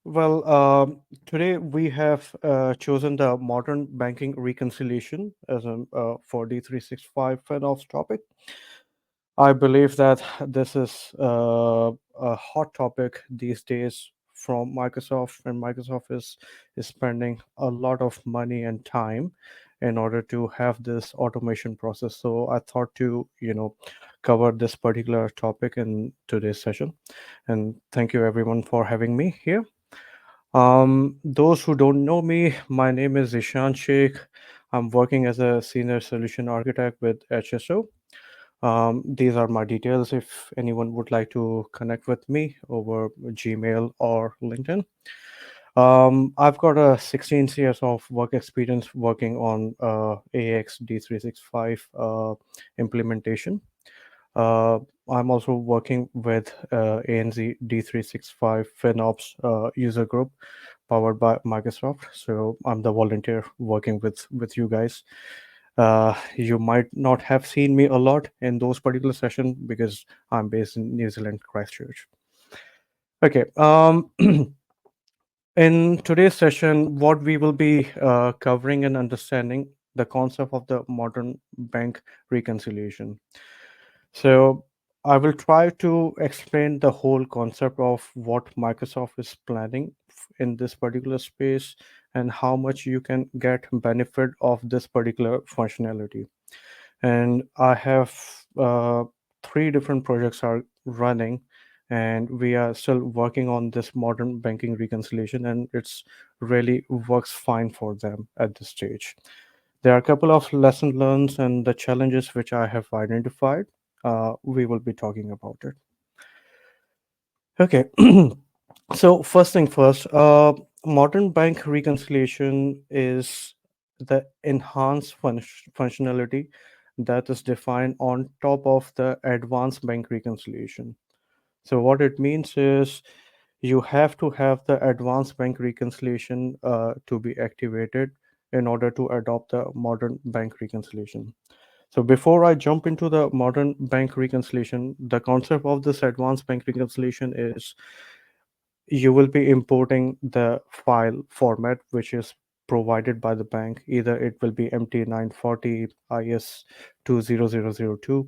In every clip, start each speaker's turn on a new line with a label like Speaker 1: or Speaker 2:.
Speaker 1: Today we have chosen the modern banking reconciliation as a for D365 FinOps topic. I believe that this is a hot topic these days from Microsoft, and Microsoft is spending a lot of money and time in order to have this automation process. So I thought to, cover this particular topic in today's session. And thank you everyone for having me here. Those who don't know me, my name is Zeeshan Shaikh. I'm working as a senior solution architect with HSO. These are my details if anyone would like to connect with me over Gmail or LinkedIn. I've got a 16 years of work experience working on AX D365 implementation. Uh, I'm also working with ANZ D365 FinOps user group powered by Microsoft. So I'm the volunteer working with you guys. You might not have seen me a lot in those particular sessions because I'm based in New Zealand, Christchurch. Okay. In today's session, what we will be covering and understanding the concept of the modern bank reconciliation. So I will try to explain the whole concept of what Microsoft is planning in this particular space and how much you can get benefit of this particular functionality. And I have three different projects are running, and we are still working on this modern banking reconciliation, and it's really works fine for them at this stage. There are a couple of lesson learned and the challenges which I have identified. We will be talking about it. Okay. So first thing first, modern bank reconciliation is the enhanced functionality that is defined on top of the advanced bank reconciliation. So what it means is you have to have the advanced bank reconciliation to be activated in order to adopt the modern bank reconciliation. So before I jump into the modern bank reconciliation, the concept of this advanced bank reconciliation is you will be importing the file format which is provided by the bank. Either it will be MT940 IS 20002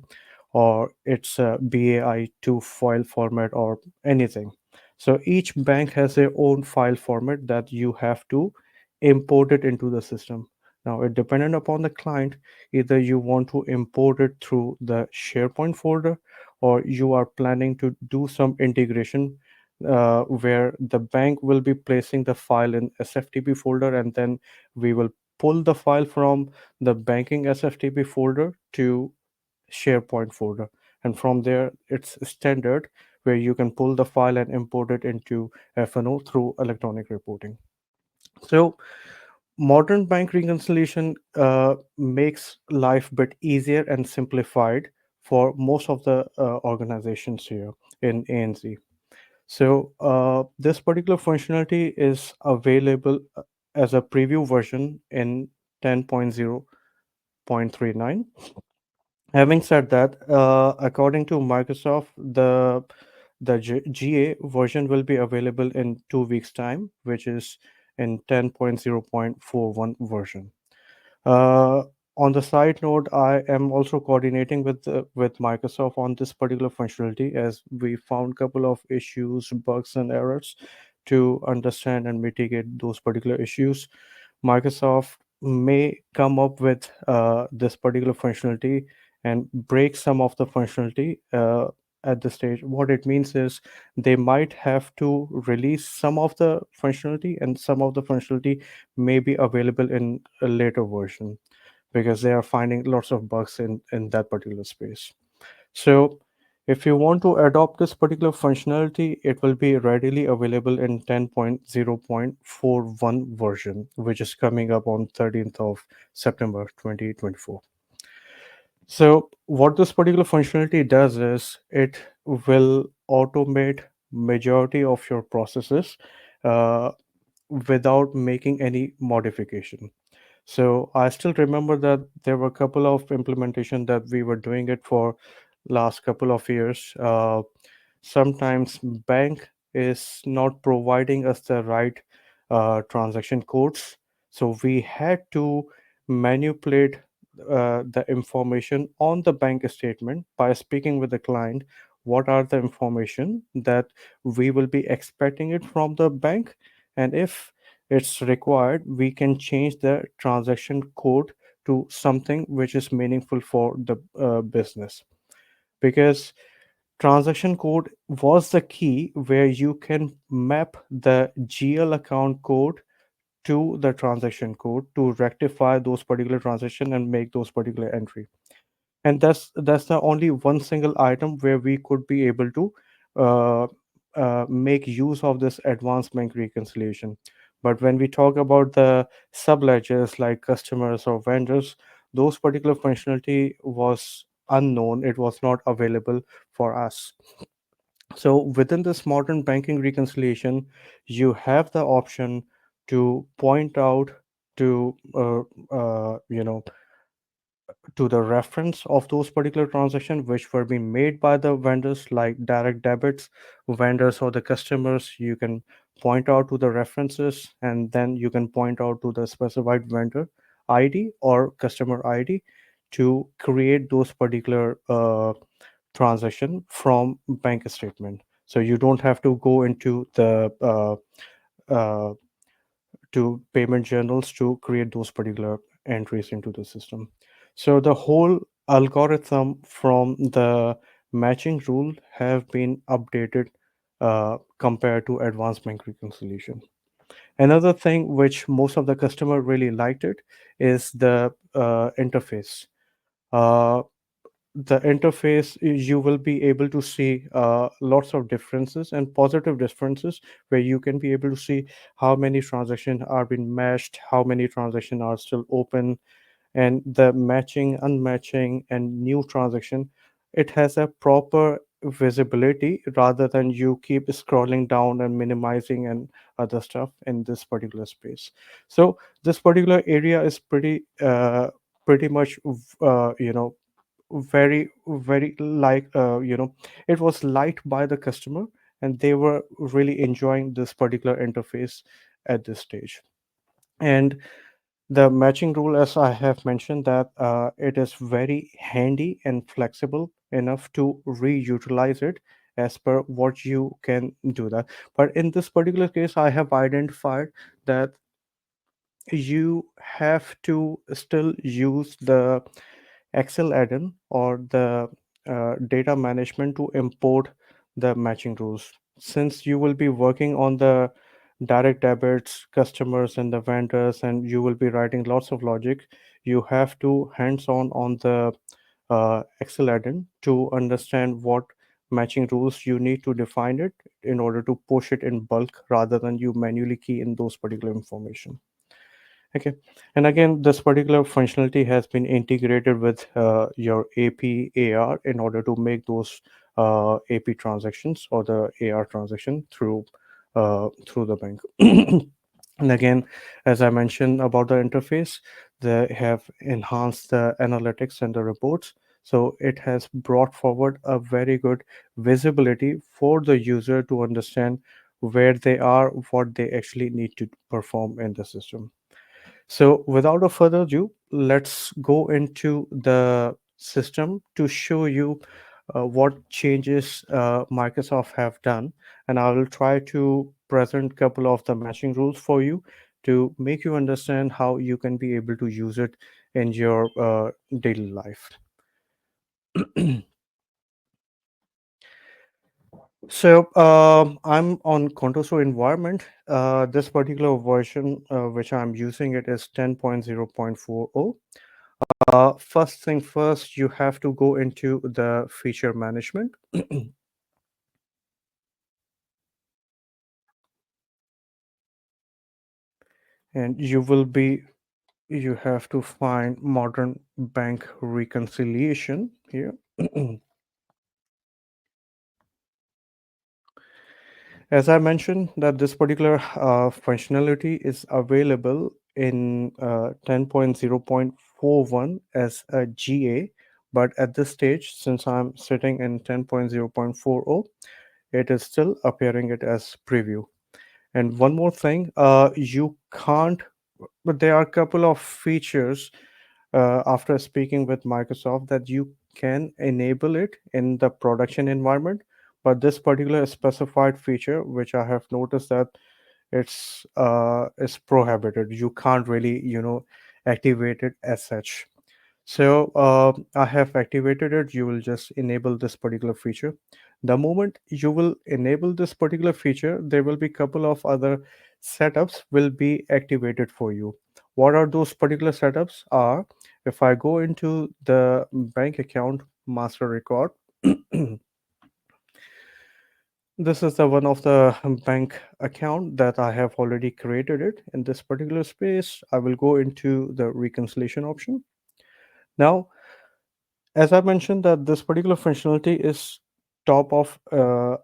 Speaker 1: or it's a BAI2 file format or anything. So each bank has their own file format that you have to import it into the system. Now it dependent upon the client, either you want to import it through the SharePoint folder or you are planning to do some integration where the bank will be placing the file in SFTP folder, and then we will pull the file from the banking SFTP folder to SharePoint folder. And from there, it's standard where you can pull the file and import it into FNO through electronic reporting. So modern bank reconciliation makes life a bit easier and simplified for most of the organizations here in ANZ. So this particular functionality is available as a preview version in 10.0.39. Having said that, according to Microsoft, the GA version will be available in 2 weeks' time, which is in 10.0.41 version. Uh, on the side note, I am also coordinating with Microsoft on this particular functionality as we found couple of issues, bugs, and errors. To understand and mitigate those particular issues, Microsoft may come up with this particular functionality and break some of the functionality at this stage. What it means is they might have to release some of the functionality, and some of the functionality may be available in a later version because they are finding lots of bugs in that particular space. So if you want to adopt this particular functionality, it will be readily available in 10.0.41 version, which is coming up on 13th of September 2024. So what this particular functionality does is it will automate majority of your processes uh, without making any modification. So I still remember that there were a couple of implementation that we were doing it for last couple of years. Sometimes bank is not providing us the right transaction codes. So we had to manipulate the information on the bank statement by speaking with the client. What are the information that we will be expecting it from the bank? And if it's required, we can change the transaction code to something which is meaningful for the business, because transaction code was the key where you can map the GL account code to the transaction code to rectify those particular transaction and make those particular entry. And that's the only one single item where we could be able to uh, make use of this advanced bank reconciliation. But when we talk about the subledgers like customers or vendors, those particular functionality was unknown, it was not available for us. So within this modern banking reconciliation, you have the option to point out to to the reference of those particular transactions which were being made by the vendors, like direct debits, vendors or the customers. You can point out to the references, and then you can point out to the specified vendor ID or customer ID to create those particular transaction from bank statement. So you don't have to go into the uh, to payment journals to create those particular entries into the system. So the whole algorithm from the matching rule have been updated compared to advanced bank reconciliation. Another thing which most of the customer really liked it is the interface. Uh, the interface, you will be able to see lots of differences and positive differences, where you can be able to see how many transactions are being matched, how many transactions are still open, and the matching, unmatching, and new transaction. It has a proper visibility rather than you keep scrolling down and minimizing and other stuff in this particular space. So this particular area is pretty much very like it was liked by the customer, and they were really enjoying this particular interface at this stage. And the matching rule, as I have mentioned, that it is very handy and flexible enough to reutilize it as per what you can do that. But in this particular case, I have identified that you have to still use the Excel add-in or the data management to import the matching rules. Since you will be working on the direct debits, customers, and the vendors, and you will be writing lots of logic, you have to hands-on on the Excel add-in to understand what matching rules you need to define it in order to push it in bulk rather than you manually key in those particular information. Okay, and again, this particular functionality has been integrated with your AP AR in order to make those AP transactions or the AR transaction through the bank. And again, as I mentioned about the interface, they have enhanced the analytics and the reports. So it has brought forward a very good visibility for the user to understand where they are, what they actually need to perform in the system. So without a further ado, let's go into the system to show you what changes Microsoft have done. And I will try to present a couple of the matching rules for you to make you understand how you can be able to use it in your daily life. So I'm on Contoso environment. This particular version which I'm using it is 10.0.40. First thing first, you have to go into the feature management, and you have to find modern bank reconciliation here. As I mentioned, that this particular functionality is available in 10.0.41 as a GA, but at this stage, since I'm sitting in 10.0.40, it is still appearing it as preview. And one more thing, you can't, but there are a couple of features after speaking with Microsoft that you can enable it in the production environment. But this particular specified feature, which I have noticed that it's prohibited. You can't really, activate it as such. So I have activated it. You will just enable this particular feature. The moment you will enable this particular feature, there will be a couple of other setups will be activated for you. What are those particular setups are, if I go into the bank account master record, this is the one of the bank account that I have already created it. In this particular space, I will go into the reconciliation option. Now, as I mentioned, that this particular functionality is top of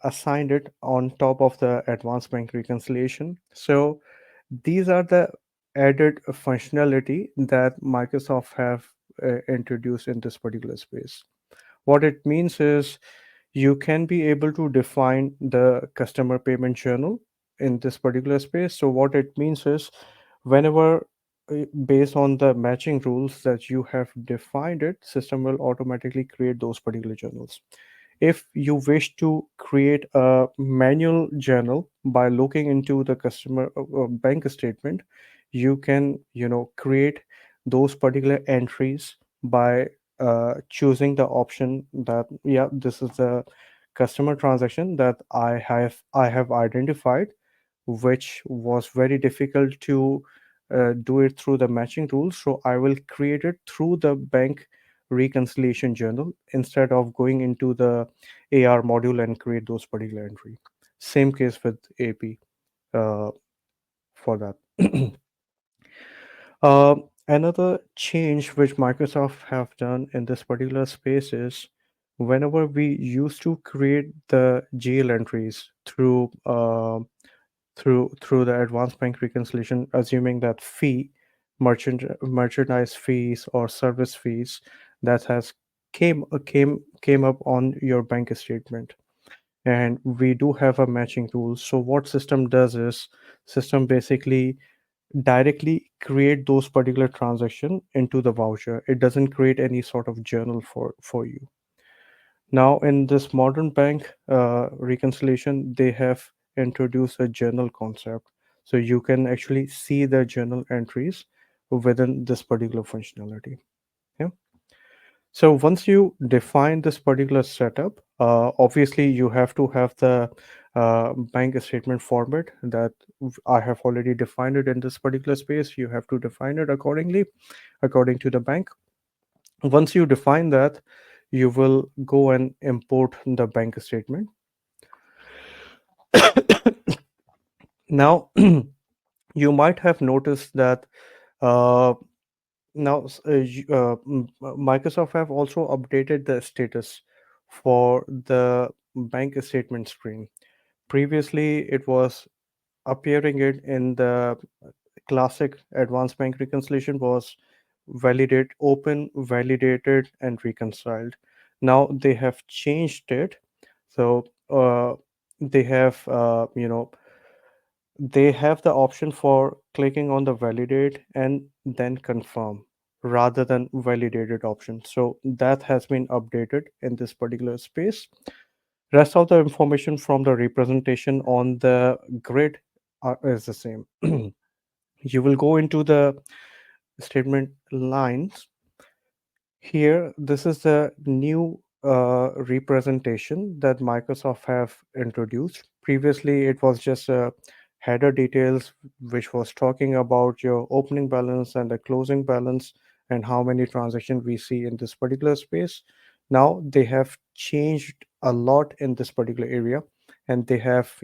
Speaker 1: assigned it on top of the advanced bank reconciliation. So these are the added functionality that Microsoft have introduced in this particular space. What it means is you can be able to define the customer payment journal in this particular space. So what it means is whenever based on the matching rules that you have defined it, system will automatically create those particular journals. If you wish to create a manual journal by looking into the customer bank statement, you can create those particular entries by choosing the option that, yeah, this is the customer transaction that I have identified, which was very difficult to do it through the matching rules. So I will create it through the bank reconciliation journal instead of going into the AR module and create those particular entry. Same case with AP uh, for that. uh, Another change which Microsoft have done in this particular space is whenever we used to create the GL entries through the advanced bank reconciliation, assuming that merchandise fees or service fees that has came up on your bank statement, and we do have a matching tool. So what system does is system basically directly create those particular transaction into the voucher. It doesn't create any sort of journal for you. Now, in this modern bank reconciliation, they have introduced a journal concept. So you can actually see the journal entries within this particular functionality. Yeah. So once you define this particular setup, obviously you have to have the bank statement format that I have already defined it in this particular space. You have to define it accordingly, according to the bank. Once you define that, you will go and import the bank statement. Now, you might have noticed that uh, Microsoft have also updated the status for the bank statement screen. Previously, it was appearing it in the classic advanced bank reconciliation was open, validated, and reconciled. Now they have changed it. So they have, they have the option for clicking on the validate and then confirm rather than validated option. So that has been updated in this particular space. Rest of the information from the representation on the grid is the same. You will go into the statement lines. Here, this is the new representation that Microsoft have introduced. Previously, it was just header details, which was talking about your opening balance and the closing balance and how many transactions we see in this particular space. Now they have changed a lot in this particular area, and they have,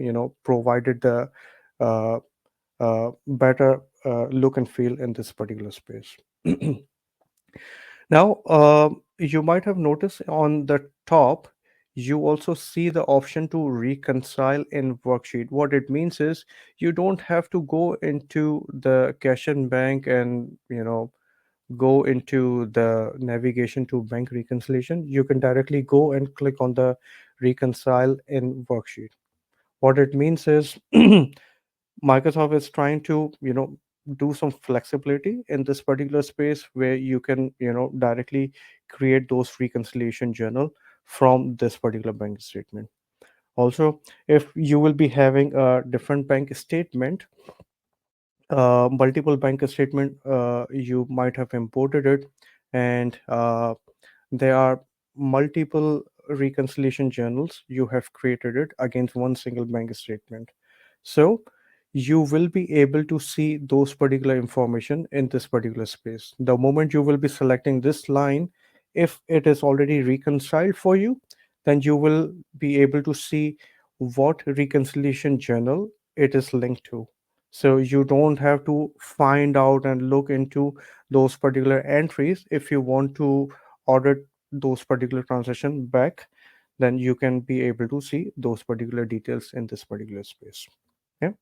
Speaker 1: provided the uh, better look and feel in this particular space. Now, you might have noticed on the top, you also see the option to reconcile in worksheet. What it means is you don't have to go into the cash and bank and, go into the navigation to bank reconciliation. You can directly go and click on the reconcile in worksheet. What it means is Microsoft is trying to, do some flexibility in this particular space where you can, directly create those reconciliation journal from this particular bank statement. Also, if you will be having a different bank statement, multiple bank statement, you might have imported it, and there are multiple reconciliation journals you have created it against one single bank statement. So you will be able to see those particular information in this particular space. The moment you will be selecting this line, if it is already reconciled for you, then you will be able to see what reconciliation journal it is linked to. So you don't have to find out and look into those particular entries. If you want to audit those particular transaction back, then you can be able to see those particular details in this particular space. Yeah.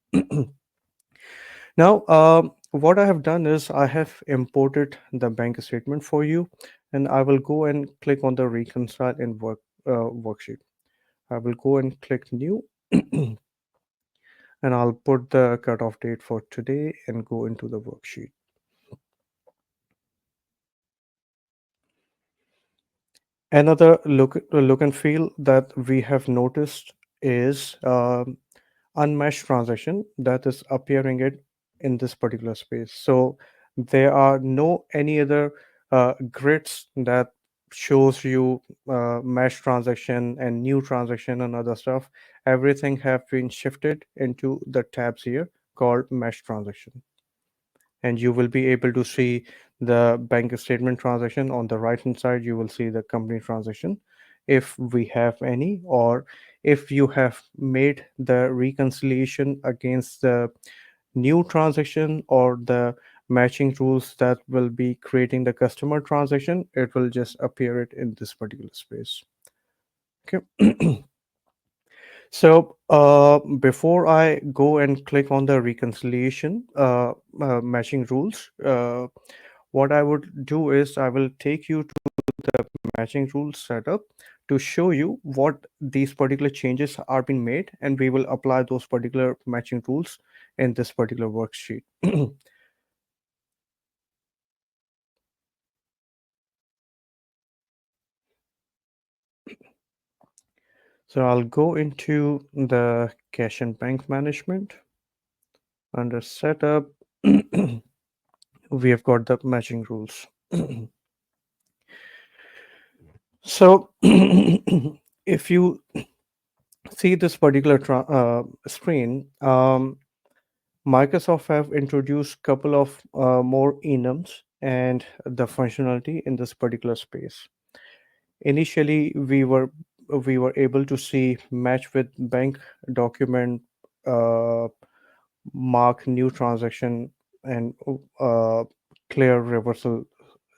Speaker 1: Now, what I have done is I have imported the bank statement for you, and I will go and click on the reconcile in worksheet. I will go and click new, and I'll put the cutoff date for today and go into the worksheet. Another look and feel that we have noticed is unmatched transaction that is appearing in this particular space. So there are no any other grids that shows you match transaction and new transaction and other stuff. Everything have been shifted into the tabs here called match transaction, and you will be able to see the bank statement transaction. On the right hand side you will see the company transaction if we have any, or if you have made the reconciliation against the new transaction or the matching rules that will be creating the customer transaction, it will just appear it in this particular space. Okay. So before I go and click on the reconciliation matching rules, what I would do is I will take you to the matching rules setup to show you what these particular changes are being made, and we will apply those particular matching rules in this particular worksheet. So I'll go into the cash and bank management. Under setup, we have got the matching rules. So if you see this particular screen, Microsoft have introduced couple of more enums and the functionality in this particular space. Initially, we were able to see match with bank document, uh, mark new transaction, and clear reversal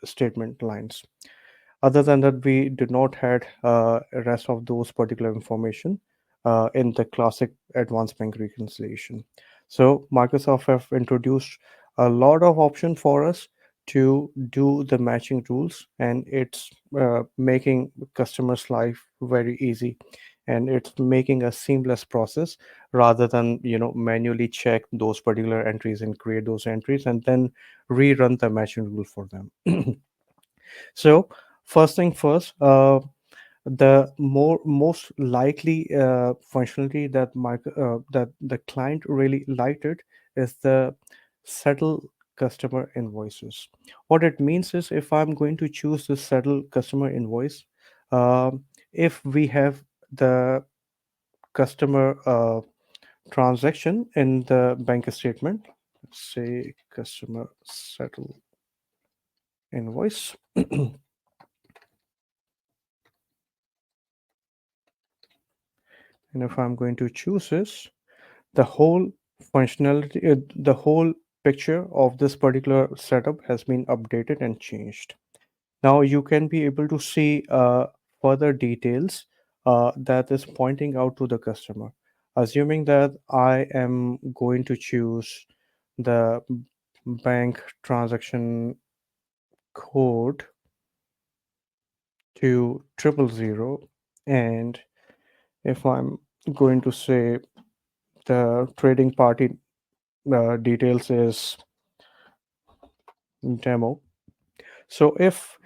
Speaker 1: statement lines. Other than that, we did not had rest of those particular information in the classic advanced bank reconciliation. So Microsoft have introduced a lot of option for us to do the matching rules, and it's making customers life very easy, and it's making a seamless process rather than manually check those particular entries and create those entries and then rerun the matching rule for them. So first thing first, the most likely functionality that the client really liked it is the settle customer invoices. What it means is if I'm going to choose the settle customer invoice, if we have the customer transaction in the bank statement, let's say customer settle invoice. And if I'm going to choose this, the whole functionality, the whole picture of this particular setup has been updated and changed. Now you can be able to see further details that is pointing out to the customer. Assuming that I am going to choose the bank transaction code to 000, and If I'm going to say the trading party details is demo. So if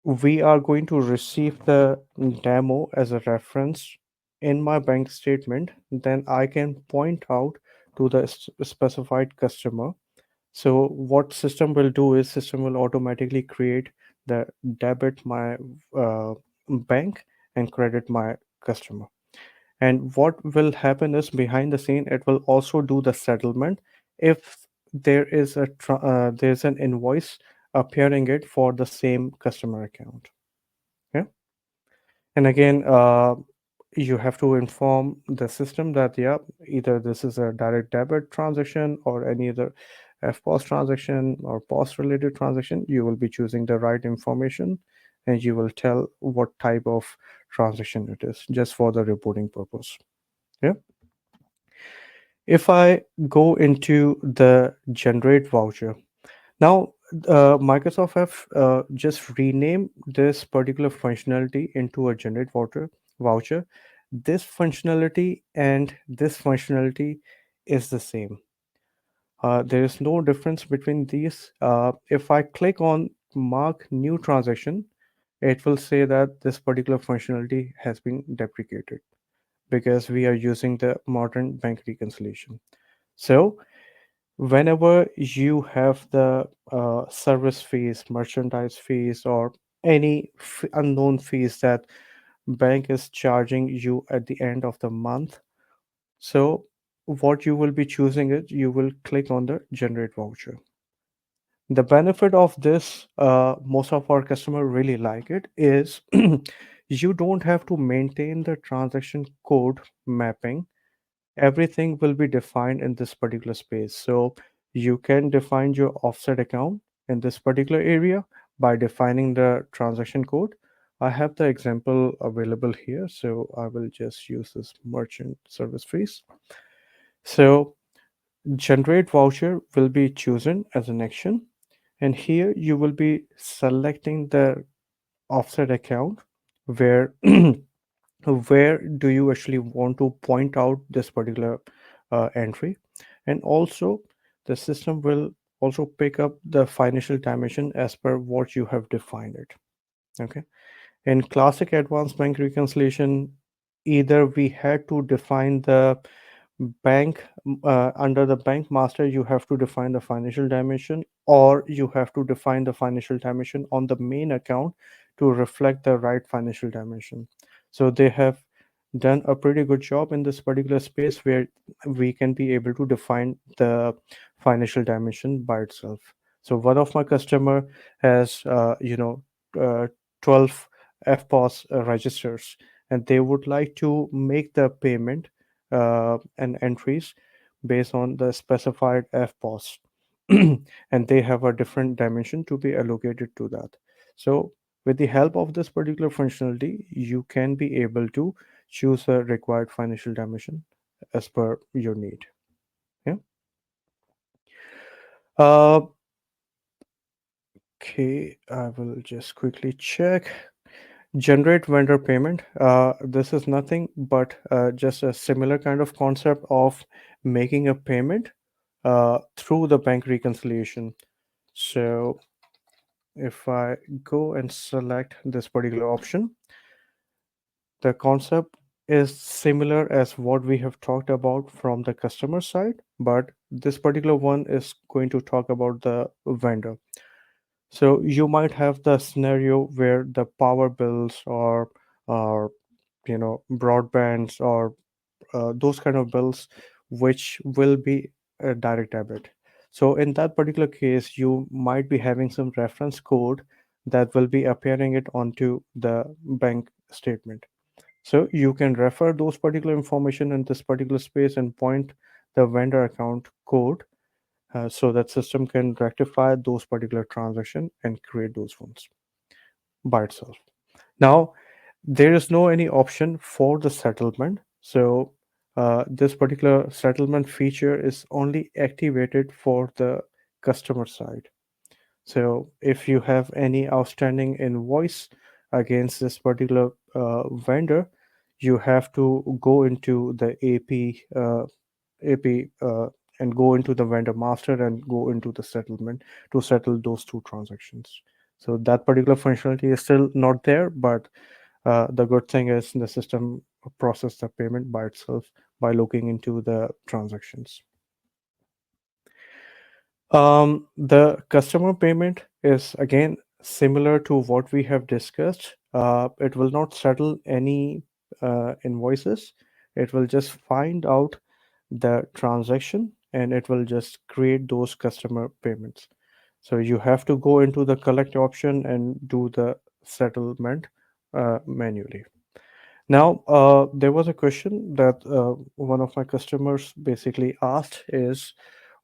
Speaker 1: we are going to receive the demo as a reference in my bank statement, then I can point out to the specified customer. So what system will do is system will automatically create the debit my bank and credit my customer. And what will happen is behind the scene, it will also do the settlement if there is there's an invoice appearing it for the same customer account. Yeah. And again, you have to inform the system that, yeah, either this is a direct debit transaction or any other FPOS transaction or POS related transaction. You will be choosing the right information and you will tell what type of transaction it is just for the reporting purpose. Yeah. If I go into the generate voucher, now Microsoft have just renamed this particular functionality into a generate voucher. This functionality and this functionality is the same. There is no difference between these. If I click on mark new transaction, it will say that this particular functionality has been deprecated because we are using the modern bank reconciliation. So whenever you have the service fees, merchandise fees, or any unknown fees that bank is charging you at the end of the month, so what you will be choosing is you will click on the generate voucher. The benefit of this, most of our customer really like it, is you don't have to maintain the transaction code mapping. Everything will be defined in this particular space. So you can define your offset account in this particular area by defining the transaction code. I have the example available here, so I will just use this merchant service fees. So generate voucher will be chosen as an action, and here you will be selecting the offset account where where do you actually want to point out this particular entry, and also the system will also pick up the financial dimension as per what you have defined it. Okay. In classic advanced bank reconciliation, either we had to define the bank under the bank master, you have to define the financial dimension, or you have to define the financial dimension on the main account to reflect the right financial dimension. So they have done a pretty good job in this particular space where we can be able to define the financial dimension by itself. So one of my customer has uh, 12 FPOS registers, and they would like to make the payment and entries based on the specified FPOS. And they have a different dimension to be allocated to that. So with the help of this particular functionality, you can be able to choose a required financial dimension as per your need. Yeah. Uh, okay, I will just quickly check. Generate vendor payment. This is nothing but just a similar kind of concept of making a payment through the bank reconciliation. So if I go and select this particular option, the concept is similar as what we have talked about from the customer side, but this particular one is going to talk about the vendor. So you might have the scenario where the power bills or broadbands or those kind of bills which will be a direct debit. So in that particular case, you might be having some reference code that will be appearing it onto the bank statement. So you can refer those particular information in this particular space and point the vendor account code so that system can rectify those particular transaction and create those ones by itself. Now, there is no any option for the settlement. So this particular settlement feature is only activated for the customer side. So if you have any outstanding invoice against this particular vendor, you have to go into the AP and go into the vendor master and go into the settlement to settle those two transactions. So that particular functionality is still not there, but the good thing is the system process the payment by itself by looking into the transactions. The customer payment is again similar to what we have discussed. It will not settle any invoices. It will just find out the transaction and it will just create those customer payments. So you have to go into the collect option and do the settlement manually. Now, there was a question that one of my customers basically asked is,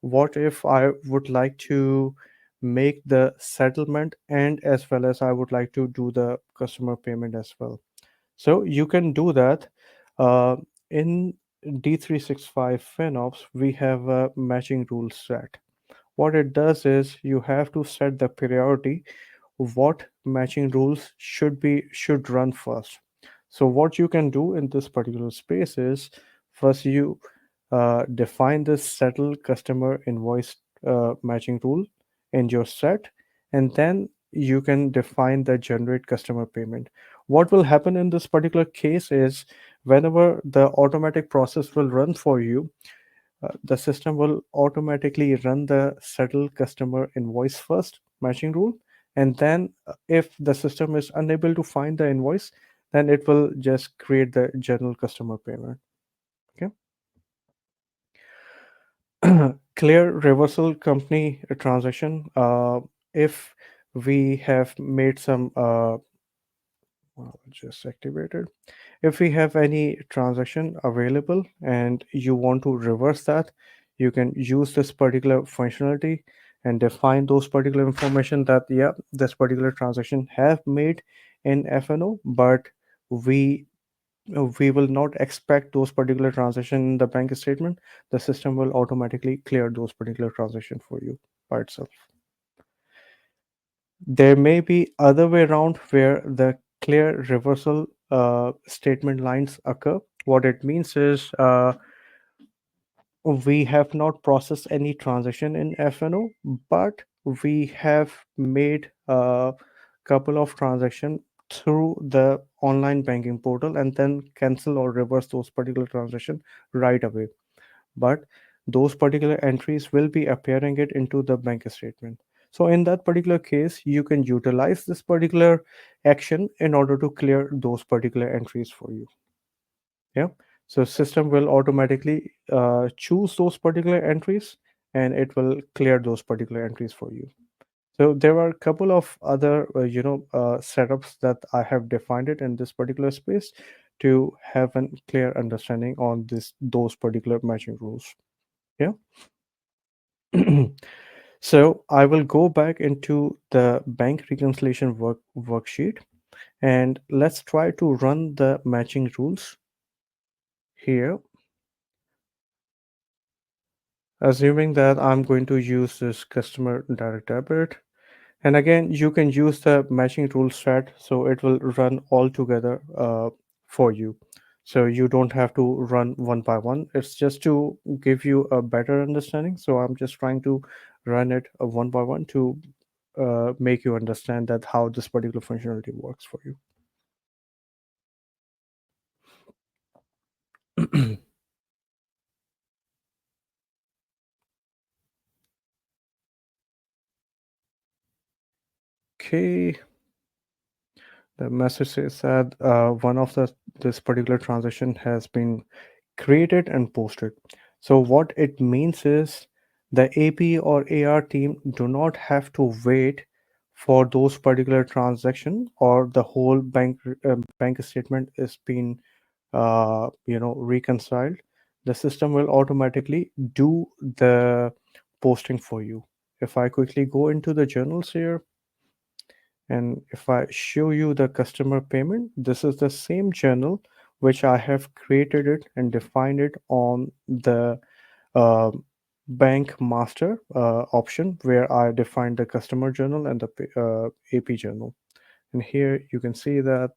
Speaker 1: what if I would like to make the settlement and as well as I would like to do the customer payment as well? So you can do that. In D365 FinOps, we have a matching rule set. What it does is you have to set the priority what matching rules should run first. So what you can do in this particular space is first you define this settle customer invoice matching rule in your set, and then you can define the generate customer payment. What will happen in this particular case is whenever the automatic process will run for you, the system will automatically run the settle customer invoice first matching rule, and then if the system is unable to find the invoice, then it will just create the general customer payment. Okay. Clear reversal company transaction. If we have made some well, just activated. If we have any transaction available and you want to reverse that, you can use this particular functionality and define those particular information that yeah, this particular transaction have made in FNO, but we we will not expect those particular transaction in the bank statement. The system will automatically clear those particular transaction for you by itself. There may be other way around where the clear reversal statement lines occur. What it means is we have not processed any transaction in FNO, but we have made a couple of transactions through the online banking portal and then cancel or reverse those particular transactions right away. But those particular entries will be appearing it into the bank statement. So in that particular case, you can utilize this particular action in order to clear those particular entries for you. Yeah. So system will automatically choose those particular entries and it will clear those particular entries for you. So there are a couple of other setups that I have defined it in this particular space to have a clear understanding on this those particular matching rules. Yeah. So I will go back into the bank reconciliation worksheet and let's try to run the matching rules here, assuming that I'm going to use this customer direct debit. And again, you can use the matching rule set so it will run all together for you. So you don't have to run one by one. It's just to give you a better understanding. So I'm just trying to run it one by one to make you understand that how this particular functionality works for you. Okay, the message says that one of the this particular transaction has been created and posted. So what it means is the AP or AR team do not have to wait for those particular transaction or the whole bank statement is being reconciled. The system will automatically do the posting for you. If I quickly go into the journals here, and if I show you the customer payment, this is the same journal which I have created it and defined it on the uh, bank master option where I defined the customer journal and the AP journal. And here you can see that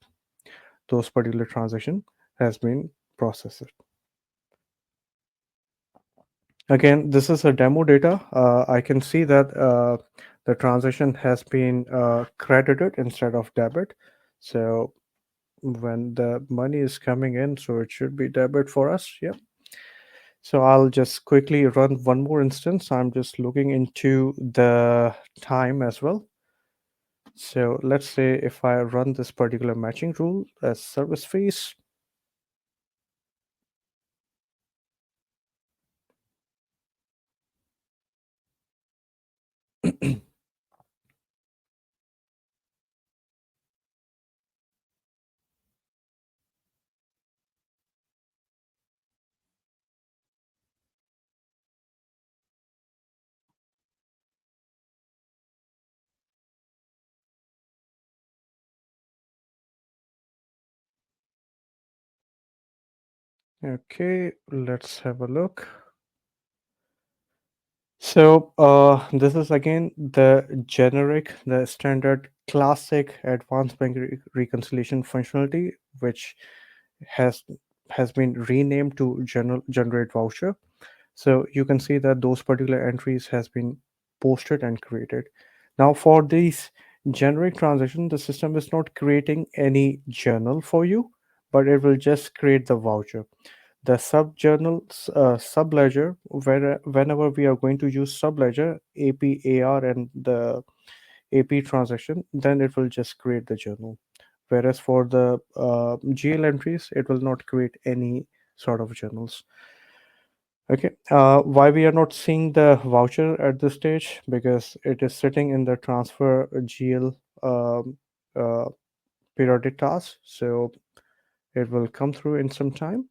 Speaker 1: those particular transaction has been processed. Again, this is a demo data. I can see that the transaction has been credited instead of debit. So when the money is coming in, so it should be debit for us. Yep. So I'll just quickly run one more instance. I'm just looking into the time as well. So let's say if I run this particular matching rule as service fees. Okay, let's have a look. So this is again the generic, the standard classic advanced bank reconciliation functionality, which has has been renamed to generate voucher. So you can see that those particular entries has been posted and created. Now for these generic transactions, the system is not creating any journal for you, but it will just create the voucher. The subjournal subledger, where whenever we are going to use subledger APAR and the AP transaction, then it will just create the journal. Whereas for the GL entries, it will not create any sort of journals. Okay, why we are not seeing the voucher at this stage? Because it is sitting in the transfer GL uh, periodic task, so it will come through in some time.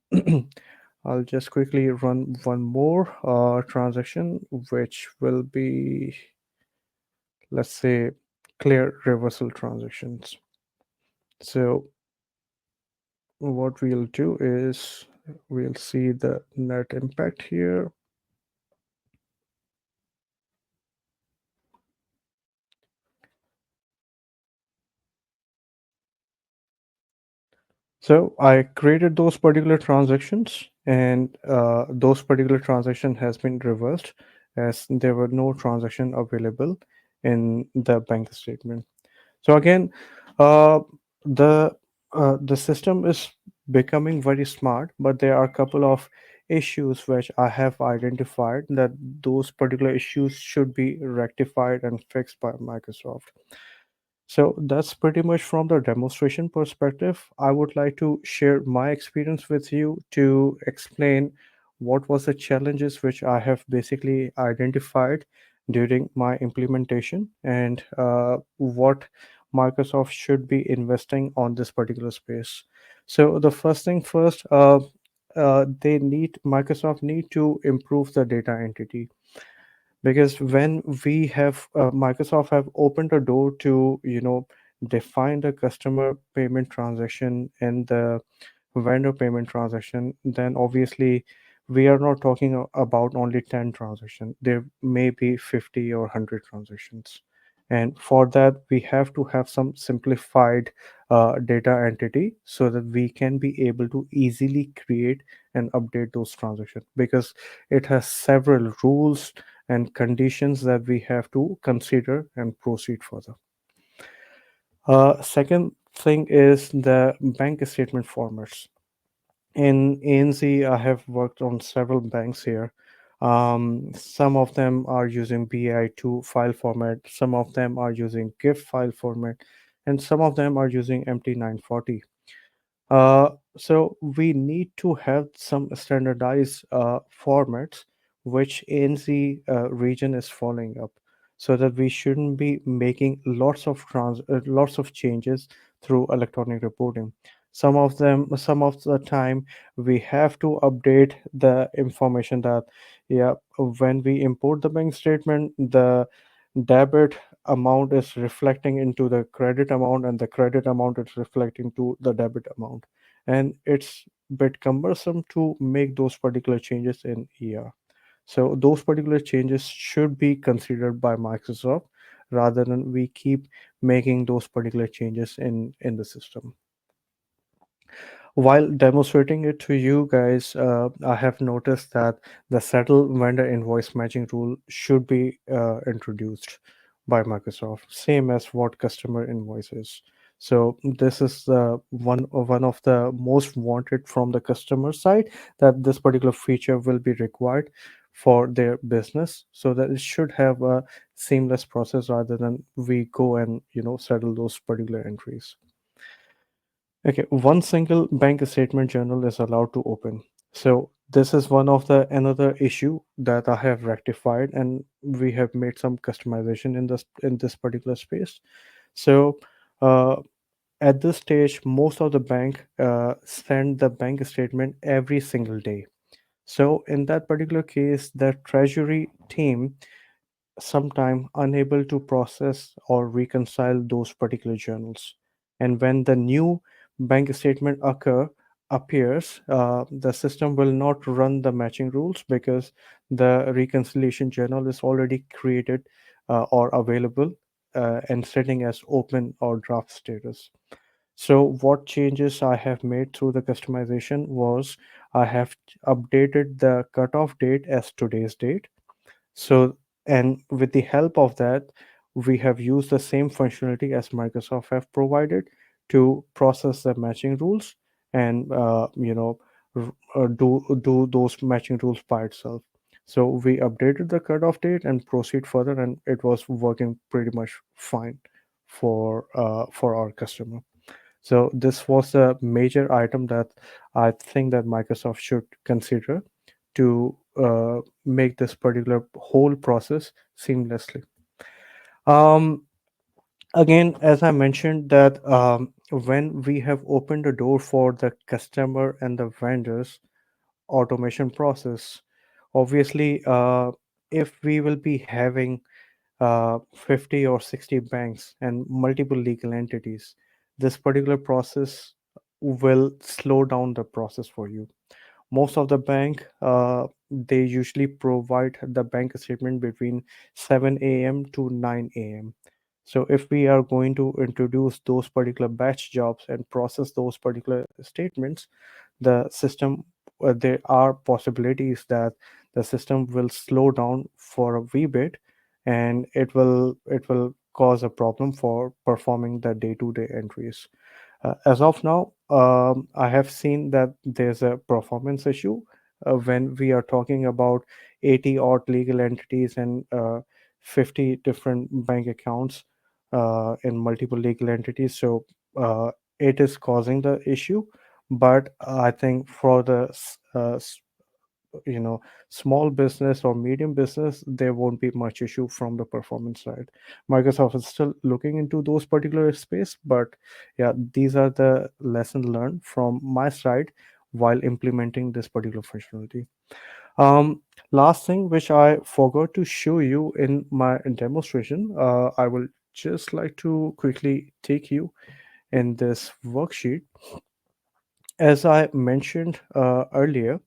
Speaker 1: I'll just quickly run one more transaction, which will be, let's say, clear reversal transactions. So what we'll do is we'll see the net impact here. So I created those particular transactions, and those particular transaction has been reversed as there were no transaction available in the bank statement. So again, uh, the the system is becoming very smart, but there are a couple of issues which I have identified that those particular issues should be rectified and fixed by Microsoft. So that's pretty much from the demonstration perspective. I would like to share my experience with you to explain what was the challenges which I have basically identified during my implementation and what Microsoft should be investing on this particular space. So the first thing first, Microsoft need to improve the data entity, because when we have Microsoft have opened a door to define the customer payment transaction and the vendor payment transaction, then obviously we are not talking about only 10 transactions. There may be 50 or 100 transactions, and for that we have to have some simplified data entity so that we can be able to easily create and update those transactions, because it has several rules and conditions that we have to consider and proceed further. Second thing is the bank statement formats. In ANZ, I have worked on several banks here. Some of them are using BI2 file format, some of them are using GIF file format, and some of them are using MT940. So we need to have some standardized formats which ANZ region is following up, so that we shouldn't be making lots of changes through electronic reporting. Some of the time, we have to update the information that, yeah, when we import the bank statement, the debit amount is reflecting into the credit amount, and the credit amount is reflecting to the debit amount, and it's bit cumbersome to make those particular changes in ER. So those particular changes should be considered by Microsoft rather than we keep making those particular changes in the system. While demonstrating it to you guys, I have noticed that the settle vendor invoice matching rule should be introduced by Microsoft, same as what customer invoices. So this is one of the most wanted from the customer side, that this particular feature will be required for their business, so that it should have a seamless process rather than we go and settle those particular entries. Okay, one single bank statement journal is allowed to open. So this is one of the another issue that I have rectified, and we have made some customization in this particular space. So uh, at this stage, most of the bank send the bank statement every single day. So in that particular case, the treasury team sometime unable to process or reconcile those particular journals. And when the new bank statement appears, the system will not run the matching rules because the reconciliation journal is already created or available and setting as open or draft status. So what changes I have made through the customization was I have updated the cutoff date as today's date. So, and with the help of that, we have used the same functionality as Microsoft have provided to process the matching rules and do those matching rules by itself. So we updated the cutoff date and proceed further, and it was working pretty much fine for our customer. So this was a major item that I think that Microsoft should consider to make this particular whole process seamlessly. Um, Again, as I mentioned that when we have opened the door for the customer and the vendors automation process, obviously, if we will be having 50 or 60 banks and multiple legal entities, this particular process will slow down the process for you. Most of the bank, they usually provide the bank statement between 7 a.m. to 9 a.m. So if we are going to introduce those particular batch jobs and process those particular statements, the system, there are possibilities that the system will slow down for a wee bit, and it will cause a problem for performing the day-to-day entries. As of now, I have seen that there's a performance issue when we are talking about 80 odd legal entities and 50 different bank accounts in multiple legal entities. So it is causing the issue. But I think for the you know small business or medium business, there won't be much issue from the performance side. Microsoft is still looking into those particular space, but yeah, these are the lesson learned from my side while implementing this particular functionality. Last thing which I forgot to show you in my demonstration, I will just like to quickly take you in this worksheet. As I mentioned earlier,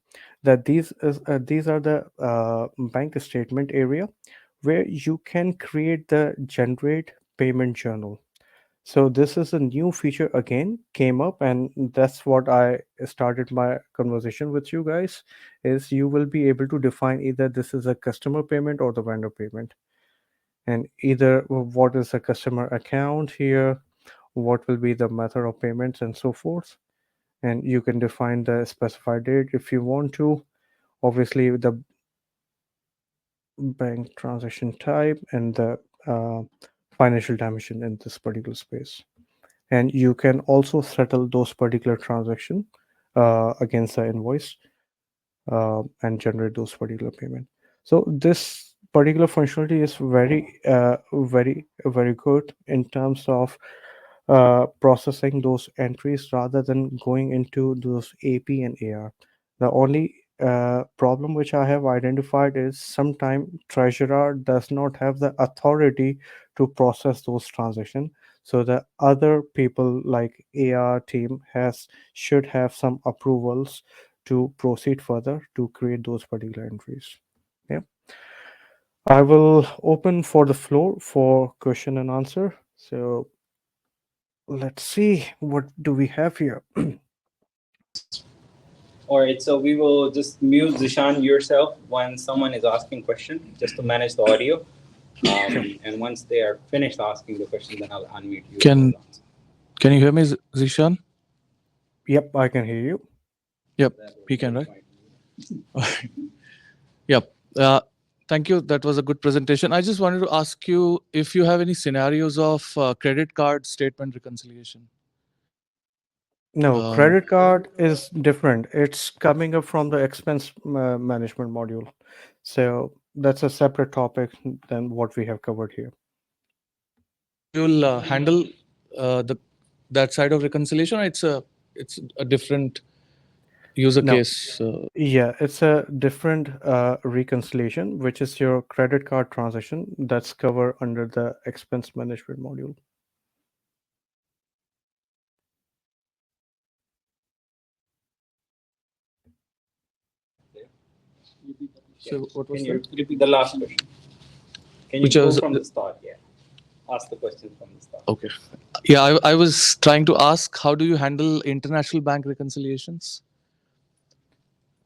Speaker 1: that these are the bank statement area where you can create the generate payment journal. So this is a new feature again came up, and that's what I started my conversation with you guys. Is you will be able to define either this is a customer payment or the vendor payment, and either what is the customer account here, what will be the method of payments, and so forth. And you can define the specified date if you want to, obviously the bank transaction type and the uh, financial dimension in this particular space. And you can also settle those particular transaction against the invoice and generate those particular payment. So this particular functionality is very good in terms of processing those entries rather than going into those AP and AR. The only problem which I have identified is sometime treasurer does not have the authority to process those transactions. So the other people like AR team has should have some approvals to proceed further to create those particular entries. Yeah. I will open for the floor for question and answer. So let's see what do we have here.
Speaker 2: All right, so we will just mute Zishan yourself when someone is asking question, just to manage the audio.
Speaker 1: Sure.
Speaker 2: And once they are finished asking the question, then I'll unmute you and
Speaker 3: Can
Speaker 2: you'll answer.
Speaker 3: can you hear me, Zishan?
Speaker 1: Yep, I can hear you.
Speaker 3: Yep,
Speaker 2: That was
Speaker 3: he can,
Speaker 2: very
Speaker 3: right?
Speaker 2: quiet.
Speaker 3: Yep. Thank you. That was a good presentation. I just wanted to ask you if you have any scenarios of credit card statement reconciliation.
Speaker 1: No,
Speaker 3: Um,
Speaker 1: credit card is different. It's coming up from the expense management module. So that's a separate topic than what we have covered here.
Speaker 3: so you'll handle the that side of reconciliation, or it's a different user
Speaker 1: No,
Speaker 3: case.
Speaker 1: yeah, it's a different reconciliation, which is your credit card transaction that's covered under the expense management module.
Speaker 3: So what
Speaker 2: Can
Speaker 3: was
Speaker 2: you
Speaker 3: that?
Speaker 2: repeat the last question? Can you
Speaker 3: Which
Speaker 2: go
Speaker 3: was
Speaker 2: from the start? Yeah. Ask the question from the start.
Speaker 3: okay. Yeah, I was trying to ask, how do you handle international bank reconciliations?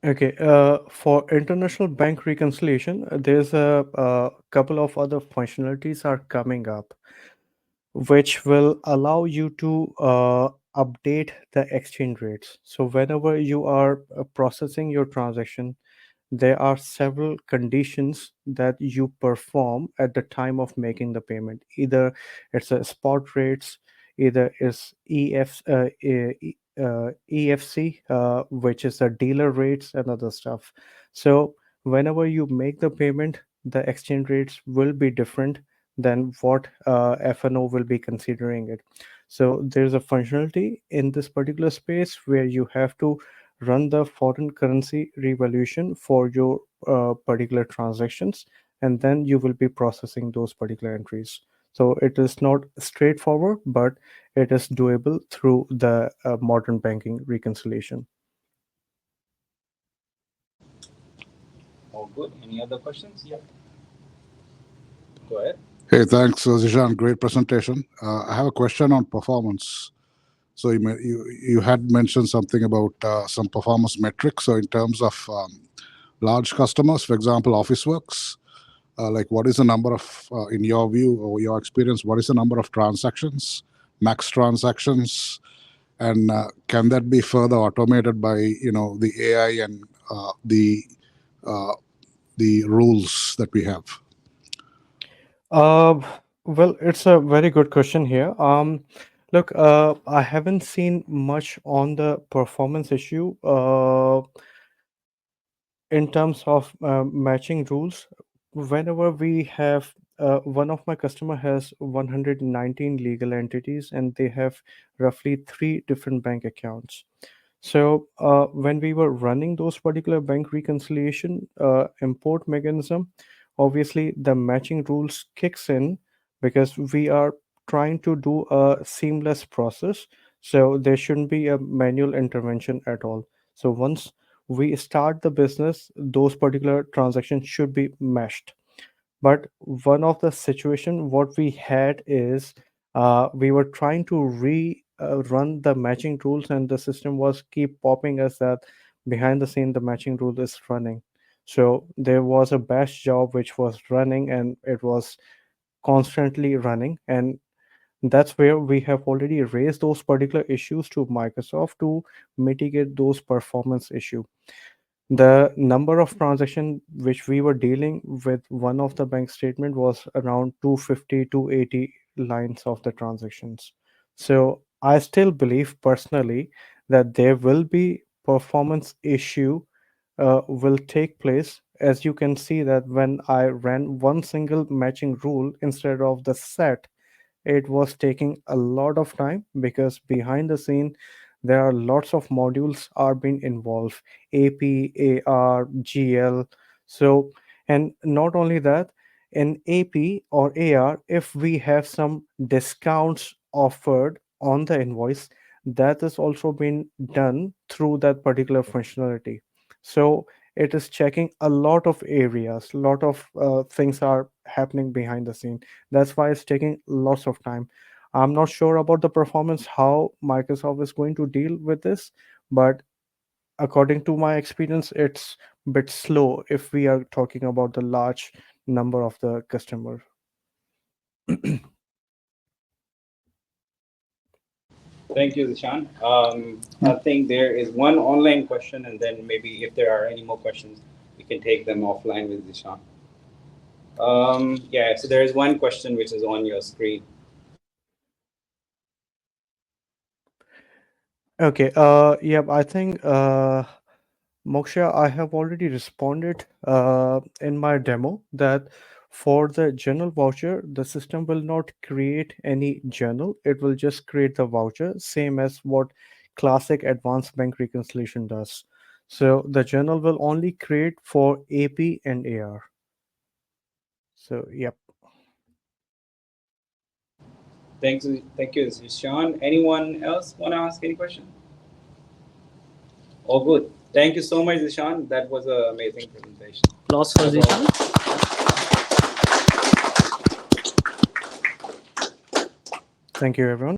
Speaker 1: Okay, for international bank reconciliation, there's a couple of other functionalities are coming up, which will allow you to update the exchange rates. So whenever you are processing your transaction, there are several conditions that you perform at the time of making the payment. Either it's a spot rates, either it's EFC, which is the dealer rates and other stuff. So whenever you make the payment, the exchange rates will be different than what FNO will be considering it. So there's a functionality in this particular space where you have to run the foreign currency revaluation for your particular transactions, and then you will be processing those particular entries. So it is not straightforward, but it is doable through the modern banking reconciliation.
Speaker 2: All good. Any other questions? Yeah. Go ahead.
Speaker 4: Hey, thanks, Zeeshan. Great presentation. I have a question on performance. So you had mentioned something about some performance metrics. So in terms of large customers, for example, Officeworks, like what is the number of, in your view or your experience, what is the number of transactions, max transactions, and can that be further automated by the AI and uh, the rules that we have?
Speaker 1: Uh, well, it's a very good question here. Look, I haven't seen much on the performance issue. In terms of matching rules, whenever we have one of my customer has 119 legal entities and they have roughly three different bank accounts. So when we were running those particular bank reconciliation import mechanism, obviously the matching rules kicks in because we are trying to do a seamless process. So there shouldn't be a manual intervention at all. So once we start the business, those particular transactions should be meshed. But one of the situation what we had is we were trying to run the matching rules, and the system was keep popping us that behind the scene the matching rule is running. So there was a batch job which was running and it was constantly running, and that's where we have already raised those particular issues to Microsoft to mitigate those performance issue. The number of transaction which we were dealing with one of the bank statement was around 250 to 80 lines of the transactions. So I still believe personally that there will be performance issue will take place. As you can see that when I ran one single matching rule instead of the set, it was taking a lot of time because behind the scene there are lots of modules are being involved: ap, ar, gl. So, and not only that, in ap or ar, if we have some discounts offered on the invoice, that is also been done through that particular functionality. So it is checking a lot of areas, lot of things are happening behind the scene. That's why it's taking lots of time. I'm not sure about the performance, how Microsoft is going to deal with this, but according to my experience, it's a bit slow if we are talking about the large number of the customer.
Speaker 2: Thank you, Zeeshan. I think there is one online question, and then maybe if there are any more questions, we can take them offline with Zeeshan. Yeah, so there is one question which is on your screen.
Speaker 1: Okay. Yeah, I think Moksha, I have already responded in my demo that for the journal voucher, the system will not create any journal. It will just create the voucher, same as what classic advanced bank reconciliation does. So the journal will only create for AP and AR. So, yep.
Speaker 2: Thank you, Zeeshan. Anyone else want to ask any question? All good. Thank you so much, Zeeshan. That was an amazing presentation.
Speaker 5: Applause for Zeeshan.
Speaker 1: Thank you, everyone.